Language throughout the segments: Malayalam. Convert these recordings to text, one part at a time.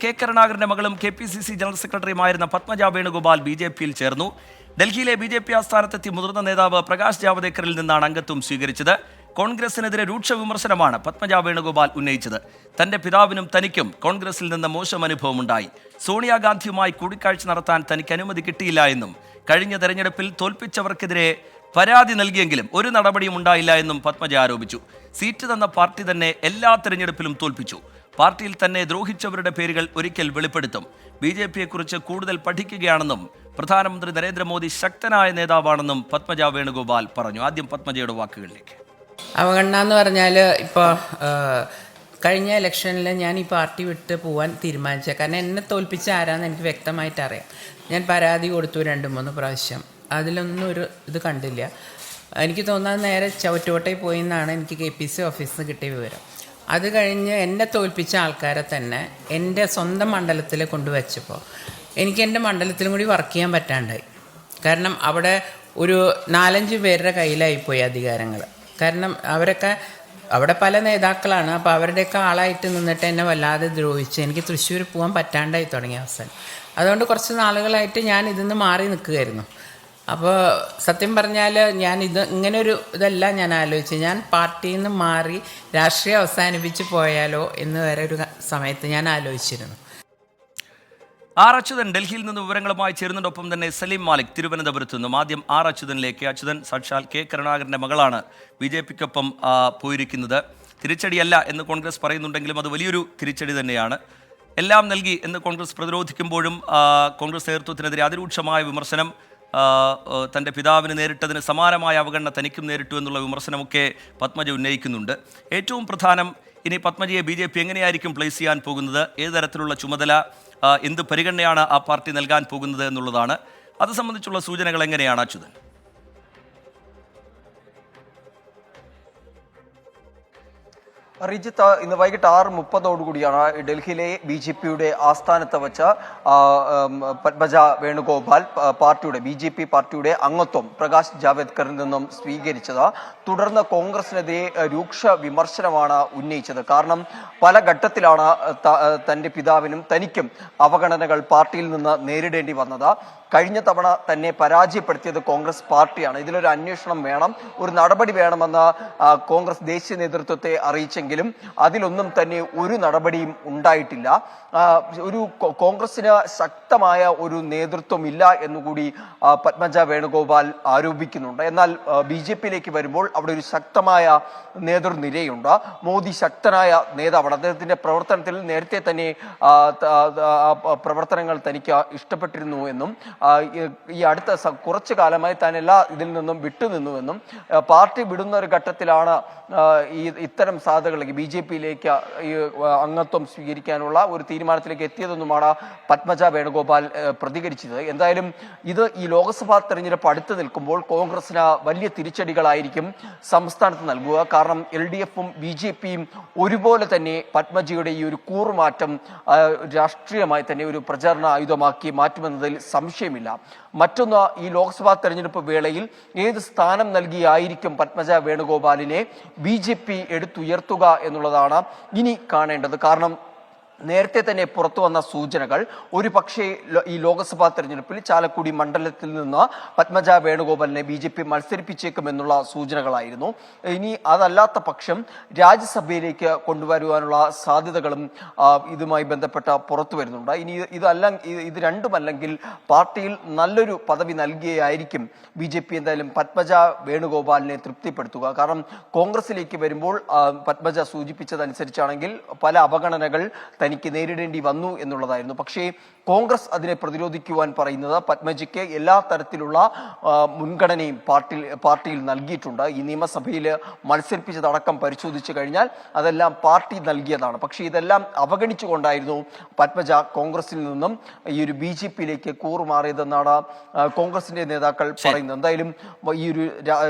കെ കരുണാകരന്റെ മകളും KPCC ജനറൽ സെക്രട്ടറിയുമായിരുന്ന പത്മജ വേണുഗോപാൽ BJP-യിൽ ചേർന്നു. ഡൽഹിയിലെ BJP ആസ്ഥാനത്തെത്തി മുതിർന്ന നേതാവ് പ്രകാശ് ജാവദേക്കറിൽ നിന്നാണ് അംഗത്വം സ്വീകരിച്ചത്. കോൺഗ്രസിനെതിരെ രൂക്ഷ വിമർശനമാണ് പത്മജ വേണുഗോപാൽ ഉന്നയിച്ചത്. തന്റെ പിതാവിനും തനിക്കും കോൺഗ്രസിൽ നിന്ന് മോശം അനുഭവമുണ്ടായി. സോണിയാഗാന്ധിയുമായി കൂടിക്കാഴ്ച നടത്താൻ തനിക്ക് അനുമതി കിട്ടിയില്ല എന്നും കഴിഞ്ഞ തെരഞ്ഞെടുപ്പിൽ തോൽപ്പിച്ചവർക്കെതിരെ പരാതി നൽകിയെങ്കിലും ഒരു നടപടിയും ഉണ്ടായില്ല എന്നും പത്മജ ആരോപിച്ചു. സീറ്റ് തന്ന പാർട്ടി തന്നെ എല്ലാ തെരഞ്ഞെടുപ്പിലും തോൽപ്പിച്ചു. പാർട്ടിയിൽ തന്നെ ദ്രോഹിച്ചവരുടെ പേരുകൾ ഒരിക്കൽ വെളിപ്പെടുത്തും. BJP-യെക്കുറിച്ച് കൂടുതൽ പഠിക്കുകയാണെന്നും പ്രധാനമന്ത്രി നരേന്ദ്രമോദി ശക്തനായ നേതാവാണെന്നും പത്മജ വേണുഗോപാൽ പറഞ്ഞു. ആദ്യം പത്മജയുടെ വാക്കുകളിലേക്ക്. അവഗണന എന്ന് പറഞ്ഞാൽ ഇപ്പോൾ കഴിഞ്ഞ ഇലക്ഷനിൽ ഞാൻ ഈ പാർട്ടി വിട്ട് പോകാൻ തീരുമാനിച്ചത്. കാരണം എന്നെ തോൽപ്പിച്ച ആരാന്ന് എനിക്ക് വ്യക്തമായിട്ട് അറിയാം. ഞാൻ പരാതി കൊടുത്തു 2-3 പ്രാവശ്യം. അതിലൊന്നും ഒരു ഇത് കണ്ടില്ല. എനിക്ക് തോന്നാൻ നേരെ ചവറ്റുകോട്ടയിൽ പോയി എന്നാണ് എനിക്ക് KPC ഓഫീസിൽ നിന്ന് കിട്ടിയ വിവരം. അത് കഴിഞ്ഞ് എന്നെ തോൽപ്പിച്ച ആൾക്കാരെ തന്നെ എൻ്റെ സ്വന്തം മണ്ഡലത്തിൽ കൊണ്ടുവച്ചപ്പോൾ എനിക്ക് എൻ്റെ മണ്ഡലത്തിലും കൂടി വർക്ക് ചെയ്യാൻ പറ്റാണ്ടായി. കാരണം അവിടെ ഒരു 4-5 പേരുടെ കയ്യിലായിപ്പോയി അധികാരങ്ങൾ. കാരണം അവരൊക്കെ അവിടെ പല നേതാക്കളാണ്. അപ്പോൾ അവരുടെയൊക്കെ ആളായിട്ട് നിന്നിട്ട് എന്നെ വല്ലാതെ ദ്രോഹിച്ച് എനിക്ക് തൃശ്ശൂർ പോകാൻ പറ്റാണ്ടായി തുടങ്ങിയ അവസാനം. അതുകൊണ്ട് കുറച്ച് നാളുകളായിട്ട് ഞാൻ ഇതിന്ന് മാറി നിൽക്കുകയായിരുന്നു. അപ്പോൾ സത്യം പറഞ്ഞാൽ ഞാൻ ഇങ്ങനൊരു ഇതല്ല ഞാൻ ആലോചിച്ചത്. ഞാൻ പാർട്ടിയിൽ നിന്ന് മാറി രാഷ്ട്രീയം അവസാനിപ്പിച്ച് പോയാലോ എന്ന് വരെ ഒരു സമയത്ത് ഞാൻ ആലോചിച്ചിരുന്നു. അച്യുതൻ ഡൽഹിയിൽ നിന്ന് വിവരങ്ങളുമായി ചേരുന്നതിനൊപ്പം തന്നെ സലീം മാലിക് തിരുവനന്തപുരത്ത് നിന്നും. ആദ്യം അച്യുതനിലേക്ക്. അച്യുതൻ, സാക്ഷാൽ കെ കരുണാകരന്റെ മകളാണ് BJP-ക്കൊപ്പം പോയിരിക്കുന്നത്. തിരിച്ചടിയല്ല എന്ന് കോൺഗ്രസ് പറയുന്നുണ്ടെങ്കിലും അത് വലിയൊരു തിരിച്ചടി തന്നെയാണ്. എല്ലാം നൽകി എന്ന് കോൺഗ്രസ് പ്രതിരോധിക്കുമ്പോഴും കോൺഗ്രസ് നേതൃത്വത്തിനെതിരെ അതിരൂക്ഷമായ വിമർശനം, തൻ്റെ പിതാവിന് നേരിട്ടതിന് സമാനമായ അവഗണന തനിക്കും നേരിട്ടു എന്നുള്ള വിമർശനമൊക്കെ പത്മജ ഉന്നയിക്കുന്നുണ്ട്. ഏറ്റവും പ്രധാനം, ഇനി പത്മജയെ BJP എങ്ങനെയായിരിക്കും പ്ലേസ് ചെയ്യാൻ പോകുന്നത്, ഏത് തരത്തിലുള്ള ചുമതല, എന്ത് പരിഗണനയാണ് ആ പാർട്ടി നൽകാൻ പോകുന്നത് എന്നുള്ളതാണ്. അത് സംബന്ധിച്ചുള്ള സൂചനകൾ എങ്ങനെയാണ് അച്യുതൻ? റിജിത്ത്, ഇന്ന് വൈകിട്ട് 6:30 ഡൽഹിയിലെ BJP-യുടെ ആസ്ഥാനത്ത് വെച്ച് പത്മജ വേണുഗോപാൽ BJP പാർട്ടിയുടെ അംഗത്വം പ്രകാശ് ജാവദേക്കറിൽ നിന്നും സ്വീകരിച്ചത്. തുടർന്ന് കോൺഗ്രസിനെതിരെ രൂക്ഷ വിമർശനമാണ് ഉന്നയിച്ചത്. കാരണം പല ഘട്ടത്തിലാണ് തൻ്റെ പിതാവിനും തനിക്കും അവഗണനകൾ പാർട്ടിയിൽ നിന്ന് നേരിടേണ്ടി വന്നത്. കഴിഞ്ഞ തവണ തന്നെ പരാജയപ്പെടുത്തിയത് കോൺഗ്രസ് പാർട്ടിയാണ്. ഇതിലൊരു അന്വേഷണം വേണം, ഒരു നടപടി വേണമെന്ന് കോൺഗ്രസ് ദേശീയ നേതൃത്വത്തെ അറിയിച്ചെങ്കിലും അതിലൊന്നും തന്നെ ഒരു നടപടിയും ഉണ്ടായിട്ടില്ല. ഒരു കോൺഗ്രസിന് ശക്തമായ ഒരു നേതൃത്വമില്ല എന്നുകൂടി പത്മജ വേണുഗോപാൽ ആരോപിക്കുന്നുണ്ട്. എന്നാൽ BJP-യിലേക്ക് വരുമ്പോൾ അവിടെ ഒരു ശക്തമായ നേതൃനിരയുണ്ട്. മോദി ശക്തനായ നേതാവാണ്. അദ്ദേഹത്തിന്റെ പ്രവർത്തനത്തിൽ നേരത്തെ തന്നെ പ്രവർത്തനങ്ങൾ തനിക്ക് ഇഷ്ടപ്പെട്ടിരുന്നു എന്നും ഈ അടുത്ത കുറച്ചു കാലമായി താൻ എല്ലാ ഇതിൽ നിന്നും വിട്ടുനിന്നുവെന്നും പാർട്ടി വിടുന്ന ഒരു ഘട്ടത്തിലാണ് ഇത്തരം സാധ്യതകളിലേക്ക് BJP-യിലേക്ക് ഈ അംഗത്വം സ്വീകരിക്കാനുള്ള ഒരു തീരുമാനത്തിലേക്ക് എത്തിയതെന്നുമാണ് പത്മജ വേണുഗോപാൽ പ്രതികരിച്ചത്. എന്തായാലും ഇത് ഈ ലോക്സഭാ തെരഞ്ഞെടുപ്പ് അടുത്ത് നിൽക്കുമ്പോൾ കോൺഗ്രസിന് വലിയ തിരിച്ചടികളായിരിക്കും സംസ്ഥാനത്ത് നൽകുക. കാരണം LDF-ഉം BJP-യും ഒരുപോലെ തന്നെ പത്മജയുടെ ഈ ഒരു കൂറുമാറ്റം രാഷ്ട്രീയമായി തന്നെ ഒരു പ്രചാരണ ആയുധമാക്കി മാറ്റുമെന്നതിൽ സംശയമില്ല. മറ്റൊന്ന്, ഈ ലോക്സഭാ തെരഞ്ഞെടുപ്പ് വേളയിൽ ഏത് സ്ഥാനം നൽകിയായിരിക്കും പത്മജ വേണുഗോപാലിനെ BJP എടുത്തുയർത്തുക എന്നുള്ളതാണ് ഇനി കാണേണ്ടത്. കാരണം നേരത്തെ തന്നെ പുറത്തു വന്ന സൂചനകൾ ഒരു പക്ഷേ ഈ ലോക്സഭാ തെരഞ്ഞെടുപ്പിൽ ചാലക്കുടി മണ്ഡലത്തിൽ നിന്ന് പത്മജ വേണുഗോപാലിനെ BJP മത്സരിപ്പിച്ചേക്കുമെന്നുള്ള സൂചനകളായിരുന്നു. ഇനി അതല്ലാത്ത പക്ഷം രാജ്യസഭയിലേക്ക് കൊണ്ടുവരുവാനുള്ള സാധ്യതകളും ഇതുമായി ബന്ധപ്പെട്ട പുറത്തു വരുന്നുണ്ട്. ഇനി ഇത് രണ്ടുമല്ലെങ്കിൽ പാർട്ടിയിൽ നല്ലൊരു പദവി നൽകിയായിരിക്കും BJP എന്തായാലും പത്മജ വേണുഗോപാലിനെ തൃപ്തിപ്പെടുത്തുക. കാരണം കോൺഗ്രസിലേക്ക് വരുമ്പോൾ പത്മജ സൂചിപ്പിച്ചതനുസരിച്ചാണെങ്കിൽ പല അവഗണനകൾ തനിക്ക് നേരിടേണ്ടി വന്നു എന്നുള്ളതായിരുന്നു. പക്ഷേ കോൺഗ്രസ് അതിനെ പ്രതിരോധിക്കുവാൻ പറയുന്നത് പത്മജയ്ക്ക് എല്ലാ തരത്തിലുള്ള മുൻഗണനയും പാർട്ടിയിൽ നൽകിയിട്ടുണ്ട്. ഈ നിയമസഭയിൽ മത്സരിപ്പിച്ചതടക്കം പരിശോധിച്ചു കഴിഞ്ഞാൽ അതെല്ലാം പാർട്ടി നൽകിയതാണ്. പക്ഷേ ഇതെല്ലാം അവഗണിച്ചുകൊണ്ടായിരുന്നു പത്മജ കോൺഗ്രസിൽ നിന്നും ഈ ഒരു BJP-യിലേക്ക് കൂറുമാറിയതെന്നാണ് കോൺഗ്രസിന്റെ നേതാക്കൾ പറയുന്നത്. എന്തായാലും ഈ ഒരു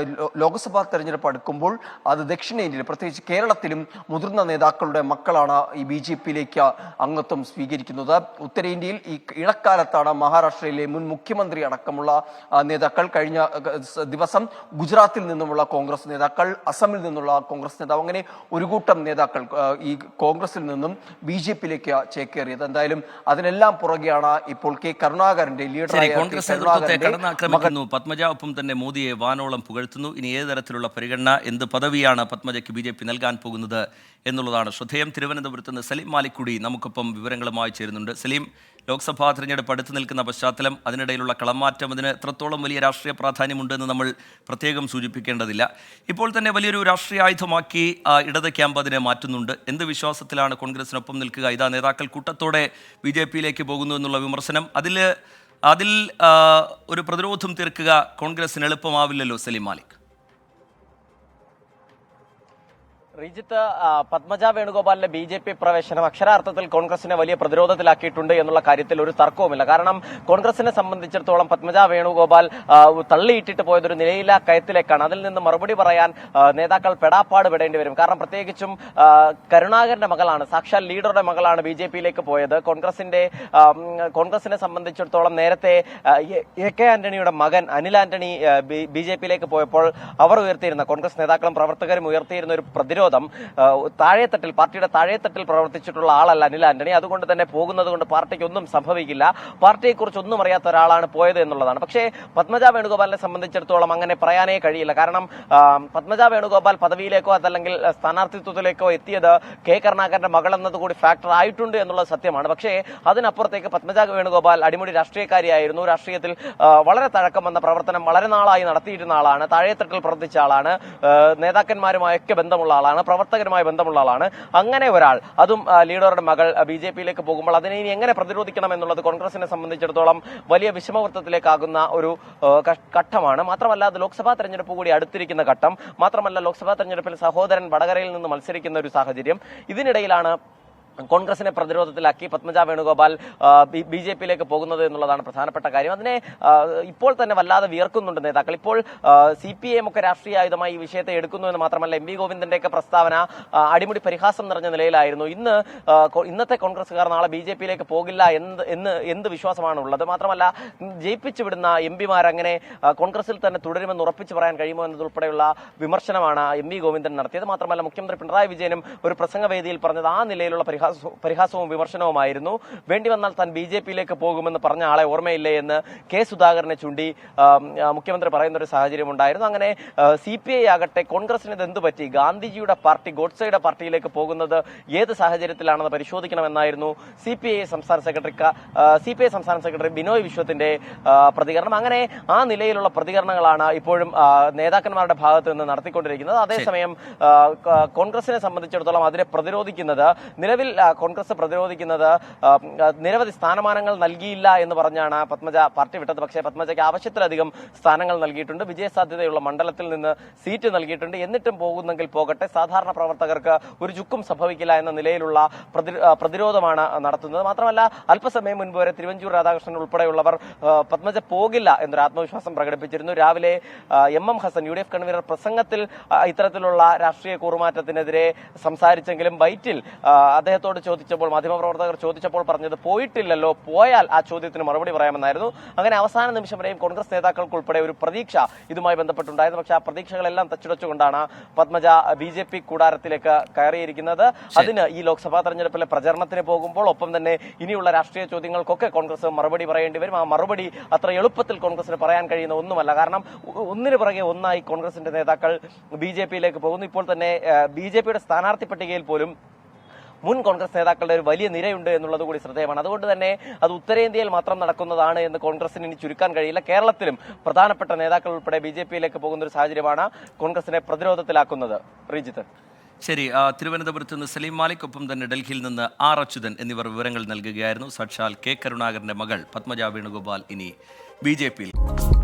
ലോക്സഭാ തെരഞ്ഞെടുപ്പ് അടുക്കുമ്പോൾ അത് ദക്ഷിണേന്ത്യയിൽ പ്രത്യേകിച്ച് കേരളത്തിലും മുതിർന്ന നേതാക്കളുടെ മക്കളാണ് ഈ BJP-യിലേക്ക് അംഗത്വം സ്വീകരിക്കുന്നത്. ഉത്തരേന്ത്യയിൽ ഈ ഇടക്കാലത്താണ് മഹാരാഷ്ട്രയിലെ മുൻ മുഖ്യമന്ത്രി അടക്കമുള്ള നേതാക്കൾ, കഴിഞ്ഞ ദിവസം ഗുജറാത്തിൽ നിന്നുമുള്ള കോൺഗ്രസ് നേതാക്കൾ, അസമിൽ നിന്നുള്ള കോൺഗ്രസ് നേതാവ്, അങ്ങനെ ഒരു കൂട്ടം നേതാക്കൾ ഈ കോൺഗ്രസിൽ നിന്നും BJP-യിലേക്ക് ചേക്കേറിയത്. എന്തായാലും അതിനെല്ലാം പുറകെയാണ് ഇപ്പോൾ കെ കരുണാകരന്റെ ലീഡറായ കോൺഗ്രസ് നേതൃത്വത്തെ കടന്നാക്രമിക്കുന്നു. പത്മജ ഒപ്പം തന്നെ മോദിയെ വാനോളം പുകഴ്ത്തുന്നു. ഇനി ഏത് തരത്തിലുള്ള പരിഗണന, എന്ത് പദവിയാണ് പത്മജയ്ക്ക് BJP നൽകാൻ പോകുന്നത് എന്നുള്ളതാണ് ശ്രദ്ധേയം. തിരുവനന്തപുരത്ത് നിന്ന് സലീം മാലിക്കുടി നമുക്കൊപ്പം വിവരങ്ങളുമായി ചേരുന്നുണ്ട്. സലീം, ലോക്സഭാ തെരഞ്ഞെടുപ്പ് അടുത്ത് നിൽക്കുന്ന പശ്ചാത്തലം, അതിനിടയിലുള്ള കളമാറ്റം, അതിന് എത്രത്തോളം വലിയ രാഷ്ട്രീയ പ്രാധാന്യമുണ്ടെന്ന് നമ്മൾ പ്രത്യേകം സൂചിപ്പിക്കേണ്ടതില്ല. ഇപ്പോൾ തന്നെ വലിയൊരു രാഷ്ട്രീയ ആയുധമാക്കി ഇടത് ക്യാമ്പ് അതിനെ മാറ്റുന്നുണ്ട്. എന്ത് വിശ്വാസത്തിലാണ് കോൺഗ്രസിനൊപ്പം നിൽക്കുക? ഇതാ നേതാക്കൾ കൂട്ടത്തോടെ BJP-യിലേക്ക് പോകുന്നു എന്നുള്ള വിമർശനം. അതിൽ ഒരു പ്രതിരോധം തീർക്കുക കോൺഗ്രസിന് എളുപ്പമാവില്ലല്ലോ സലീം മാലിക്. ശ്രീജിത്ത്, പത്മജ വേണുഗോപാലിന്റെ BJP പ്രവേശനം അക്ഷരാർത്ഥത്തിൽ കോൺഗ്രസിനെ വലിയ പ്രതിരോധത്തിലാക്കിയിട്ടുണ്ട് എന്നുള്ള കാര്യത്തിൽ ഒരു തർക്കവുമില്ല. കാരണം കോൺഗ്രസിനെ സംബന്ധിച്ചിടത്തോളം പത്മജ വേണുഗോപാൽ തള്ളിയിട്ടിട്ട് പോയതൊരു നിലയില്ലാ കയത്തിലേക്കാണ്. അതിൽ നിന്ന് മറുപടി പറയാൻ നേതാക്കൾ പെടാപ്പാട് പെടേണ്ടി വരും. കാരണം പ്രത്യേകിച്ചും കരുണാകരന്റെ മകളാണ്, സാക്ഷാൽ ലീഡറുടെ മകളാണ് BJP-യിലേക്ക് പോയത്. കോൺഗ്രസിനെ സംബന്ധിച്ചിടത്തോളം നേരത്തെ AK ആന്റണിയുടെ മകൻ അനിൽ ആന്റണി BJP-യിലേക്ക് പോയപ്പോൾ അവർ ഉയർത്തിയിരുന്ന, കോൺഗ്രസ് നേതാക്കളും പ്രവർത്തകരും ഉയർത്തിയിരുന്ന ഒരു പ്രതിരോധം താഴെത്തട്ടിൽ, പാർട്ടിയുടെ താഴെത്തട്ടിൽ പ്രവർത്തിച്ചിട്ടുള്ള ആളല്ല അനിൽ ആന്റണി. അതുകൊണ്ട് തന്നെ പോകുന്നത് കൊണ്ട് പാർട്ടിക്ക് ഒന്നും സംഭവിക്കില്ല, പാർട്ടിയെക്കുറിച്ച് ഒന്നും അറിയാത്ത ഒരാളാണ് പോയത് എന്നുള്ളതാണ്. പക്ഷേ പത്മജ വേണുഗോപാലിനെ സംബന്ധിച്ചിടത്തോളം അങ്ങനെ പറയാനേ കഴിയില്ല. കാരണം പത്മജ വേണുഗോപാൽ പദവിയിലേക്കോ അതല്ലെങ്കിൽ സ്ഥാനാർത്ഥിത്വത്തിലേക്കോ എത്തിയത് കെ കരുണാകരന്റെ മകൾ എന്നതുകൂടി ഫാക്ടർ ആയിട്ടുണ്ട് എന്നുള്ളത് സത്യമാണ്. പക്ഷേ അതിനപ്പുറത്തേക്ക് പത്മജ വേണുഗോപാൽ അടിമുടി രാഷ്ട്രീയക്കാരിയായിരുന്നു. രാഷ്ട്രീയത്തിൽ വളരെ തഴക്കം വന്ന പ്രവർത്തനം വളരെ നാളായി നടത്തിയിരുന്ന ആളാണ്, താഴെത്തട്ടിൽ പ്രവർത്തിച്ച ആളാണ്, നേതാക്കന്മാരുമായൊക്കെ ബന്ധമുള്ള ആളാണ്, പ്രവർത്തകരുമായി ബന്ധമുള്ള ആളാണ്. അങ്ങനെ ഒരാൾ, അതും ലീഡറുടെ മകൾ BJP-യിലേക്ക് പോകുമ്പോൾ അതിനെ ഇനി എങ്ങനെ പ്രതിരോധിക്കണം എന്നുള്ളത് കോൺഗ്രസിനെ സംബന്ധിച്ചിടത്തോളം വലിയ വിഷമവൃത്തത്തിലേക്കാകുന്ന ഒരു ഘട്ടമാണ്. മാത്രമല്ല അത് ലോക്സഭാ തെരഞ്ഞെടുപ്പ് കൂടി അടുത്തിരിക്കുന്ന ഘട്ടം. മാത്രമല്ല ലോക്സഭാ തെരഞ്ഞെടുപ്പിൽ സഹോദരൻ വടകരയിൽ നിന്ന് മത്സരിക്കുന്ന ഒരു സാഹചര്യം. ഇതിനിടയിലാണ് കോൺഗ്രസിനെ പ്രതിരോധത്തിലാക്കി പത്മജ വേണുഗോപാൽ BJP-യിലേക്ക് പോകുന്നത് എന്നുള്ളതാണ് പ്രധാനപ്പെട്ട കാര്യം. അതിനെ ഇപ്പോൾ തന്നെ വല്ലാതെ വിയർക്കുന്നുണ്ട് നേതാക്കൾ. ഇപ്പോൾ CPIM ഒക്കെ രാഷ്ട്രീയ ആയുധമായി ഈ വിഷയത്തെ എടുക്കുന്നു എന്ന് മാത്രമല്ല, MV ഗോവിന്ദന്റെയൊക്കെ പ്രസ്താവന അടിമുടി പരിഹാസം നിറഞ്ഞ നിലയിലായിരുന്നു. ഇന്നത്തെ കോൺഗ്രസുകാർ നാളെ BJP-യിലേക്ക് പോകില്ല എന്ത് വിശ്വാസമാണ് ഉള്ളത്? മാത്രമല്ല ജയിപ്പിച്ചു വിടുന്ന MP-മാർ അങ്ങനെ കോൺഗ്രസിൽ തന്നെ തുടരുമെന്ന് ഉറപ്പിച്ചു പറയാൻ കഴിയുമോ എന്നതുൾപ്പെടെയുള്ള വിമർശനമാണ് MV ഗോവിന്ദൻ നടത്തിയത്. മാത്രമല്ല മുഖ്യമന്ത്രി പിണറായി വിജയനും ഒരു പ്രസംഗവേദിയിൽ പറഞ്ഞത് ആ നിലയിലുള്ള പരിഹാസവും വിമർശനവുമായിരുന്നു. വേണ്ടി വന്നാൽ താൻ BJP-യിലേക്ക് പോകുമെന്ന് പറഞ്ഞ ആളെ ഓർമ്മയില്ലേ എന്ന് കെ സുധാകരനെ ചൂണ്ടി മുഖ്യമന്ത്രി പറയുന്ന ഒരു സാഹചര്യം ഉണ്ടായിരുന്നു. അങ്ങനെ CPI ആകട്ടെ കോൺഗ്രസിന് ഇത് എന്തു പറ്റി, ഗാന്ധിജിയുടെ പാർട്ടി ഗോഡ്സെയുടെ പാർട്ടിയിലേക്ക് പോകുന്നത് ഏത് സാഹചര്യത്തിലാണെന്ന് പരിശോധിക്കണമെന്നായിരുന്നു CPI സംസ്ഥാന സെക്രട്ടറി ബിനോയ് വിശ്വത്തിന്റെ പ്രതികരണം. അങ്ങനെ ആ നിലയിലുള്ള പ്രതികരണങ്ങളാണ് ഇപ്പോഴും നേതാക്കന്മാരുടെ ഭാഗത്ത് നിന്ന് നടത്തിക്കൊണ്ടിരിക്കുന്നത്. അതേസമയം കോൺഗ്രസിനെ സംബന്ധിച്ചിടത്തോളം അതിനെ പ്രതിരോധിക്കുന്നത്, നിലവിൽ കോൺഗ്രസ് പ്രതിരോധിക്കുന്നത് നിരവധി സ്ഥാനമാനങ്ങൾ നൽകിയില്ല എന്ന് പറഞ്ഞാണ് പത്മജ പാർട്ടി വിട്ടത്. പക്ഷേ പത്മജയ്ക്ക് ആവശ്യത്തിലധികം സ്ഥാനങ്ങൾ നൽകിയിട്ടുണ്ട്, വിജയസാധ്യതയുള്ള മണ്ഡലത്തിൽ നിന്ന് സീറ്റ് നൽകിയിട്ടുണ്ട്. എന്നിട്ടും പോകുന്നെങ്കിൽ പോകട്ടെ, സാധാരണ പ്രവർത്തകർക്ക് ഒരു ചുക്കും സംഭവിക്കില്ല എന്ന നിലയിലുള്ള പ്രതിരോധമാണ് നടത്തുന്നത്. മാത്രമല്ല അല്പസമയം മുൻപ് വരെ തിരുവഞ്ചൂർ രാധാകൃഷ്ണൻ ഉൾപ്പെടെയുള്ളവർ പത്മജ പോകില്ല എന്നൊരു ആത്മവിശ്വാസം പ്രകടിപ്പിച്ചിരുന്നു. രാവിലെ MM ഹസൻ UDF കൺവീനർ പ്രസംഗത്തിൽ ഇത്തരത്തിലുള്ള രാഷ്ട്രീയ കൂറുമാറ്റത്തിനെതിരെ സംസാരിച്ചെങ്കിലും ബൈറ്റിൽ അദ്ദേഹത്തോട് ചോദിച്ചപ്പോൾ, മാധ്യമപ്രവർത്തകർ ചോദിച്ചപ്പോൾ പറഞ്ഞത് പോയിട്ടില്ലല്ലോ, പോയാൽ ആ ചോദ്യത്തിന് മറുപടി പറയാമെന്നായിരുന്നു. അങ്ങനെ അവസാന നിമിഷം വരെയും കോൺഗ്രസ് നേതാക്കൾക്കുൾപ്പെടെ ഒരു പ്രതീക്ഷ ഇതുമായി ബന്ധപ്പെട്ടുണ്ടായിരുന്നു. പക്ഷേ ആ പ്രതീക്ഷകളെല്ലാം തച്ചുടച്ചുകൊണ്ടാണ് പത്മജ BJP കൂടാരത്തിലേക്ക് കയറിയിരിക്കുന്നത്. അതിന് ഈ ലോക്സഭാ തെരഞ്ഞെടുപ്പിലെ പ്രചരണത്തിന് പോകുമ്പോൾ ഒപ്പം തന്നെ ഇനിയുള്ള രാഷ്ട്രീയ ചോദ്യങ്ങൾക്കൊക്കെ കോൺഗ്രസ് മറുപടി പറയേണ്ടി വരും. ആ മറുപടി അത്ര എളുപ്പത്തിൽ കോൺഗ്രസിന് പറയാൻ കഴിയുന്ന ഒന്നുമല്ല. കാരണം ഒന്നിനു പുറകെ ഒന്നായി കോൺഗ്രസിന്റെ നേതാക്കൾ BJP-യിലേക്ക് പോകുന്നു. ഇപ്പോൾ തന്നെ BJP-യുടെ സ്ഥാനാർത്ഥി പട്ടികയിൽ പോലും മുൻ കോൺഗ്രസ് നേതാക്കളുടെ ഒരു വലിയ നിരയുണ്ട് എന്നുള്ളത് കൂടി ശ്രദ്ധേയമാണ്. അതുകൊണ്ട് തന്നെ അത് ഉത്തരേന്ത്യയിൽ മാത്രം നടക്കുന്നതാണ് എന്ന് കോൺഗ്രസിന് ഇനി ചുരുക്കാൻ കഴിയില്ല. കേരളത്തിലും പ്രധാനപ്പെട്ട നേതാക്കൾ ഉൾപ്പെടെ BJP-യിലേക്ക് പോകുന്ന ഒരു സാഹചര്യമാണ് കോൺഗ്രസിനെ പ്രതിരോധത്തിലാക്കുന്നത്. ശ്രീജിത്ത്, ശരി. തിരുവനന്തപുരത്ത് നിന്ന് സലീം മാലിക്, ഒപ്പം തന്നെ ഡൽഹിയിൽ നിന്ന് R അച്യുതൻ എന്നിവർ വിവരങ്ങൾ നൽകുകയായിരുന്നു. സാക്ഷാൽ കെ കരുണാകരന്റെ മകൾ പത്മജ വേണുഗോപാൽ ഇനി BJP-യിൽ.